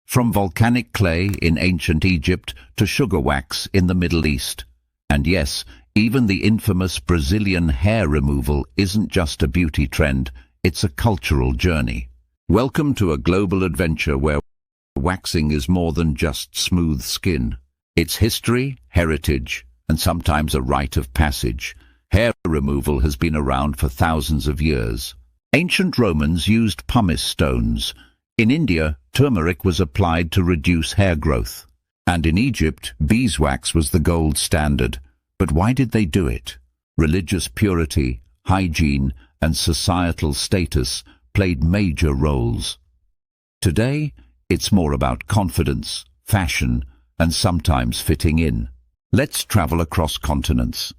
From volcanic clay in ancient Egypt to sugar wax in the Middle East. And yes, even the infamous Brazilian hair removal isn't just a beauty trend, it's a cultural journey. Welcome to a global adventure where waxing is more than just smooth skin. It's history, heritage, and sometimes a rite of passage. Hair removal has been around for thousands of years. Ancient Romans used pumice stones. In India, turmeric was applied to reduce hair growth. And in Egypt, beeswax was the gold standard. But why did they do it? Religious purity, hygiene, and societal status played major roles. Today, it's more about confidence, fashion, and sometimes fitting in. Let's travel across continents.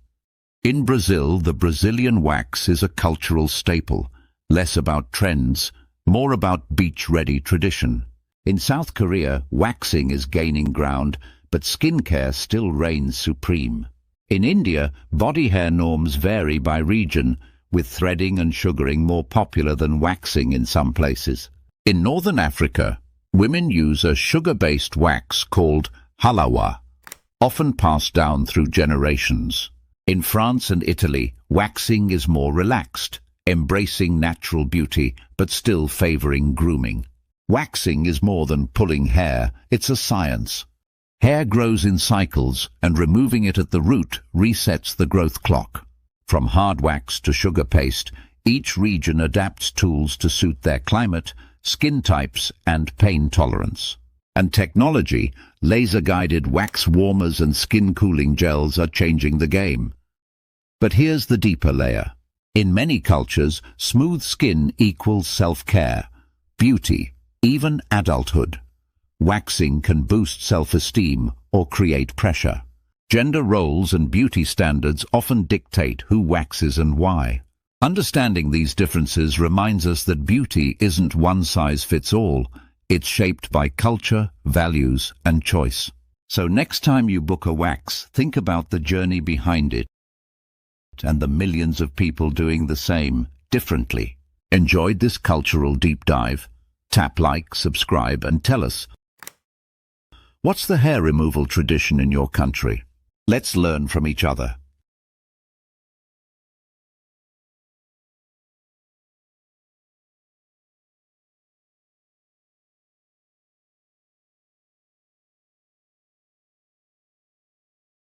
In Brazil, the Brazilian wax is a cultural staple, less about trends, more about beach-ready tradition. In South Korea, waxing is gaining ground, but skincare still reigns supreme. In India, body hair norms vary by region, with threading and sugaring more popular than waxing in some places. In Northern Africa, women use a sugar-based wax called halawa, often passed down through generations. In France and Italy, waxing is more relaxed, embracing natural beauty but still favoring grooming. Waxing is more than pulling hair, it's a science. Hair grows in cycles, and removing it at the root resets the growth clock. From hard wax to sugar paste, each region adapts tools to suit their climate, skin types, and pain tolerance. And technology, laser-guided wax warmers and skin-cooling gels are changing the game. But here's the deeper layer. In many cultures, smooth skin equals self-care, beauty, even adulthood. Waxing can boost self-esteem or create pressure. Gender roles and beauty standards often dictate who waxes and why. Understanding these differences reminds us that beauty isn't one size fits all. It's shaped by culture, values, and choice. So next time you book a wax, think about the journey behind it and the millions of people doing the same, differently. Enjoyed this cultural deep dive? Tap like, subscribe, and tell us, what's the hair removal tradition in your country? Let's learn from each other.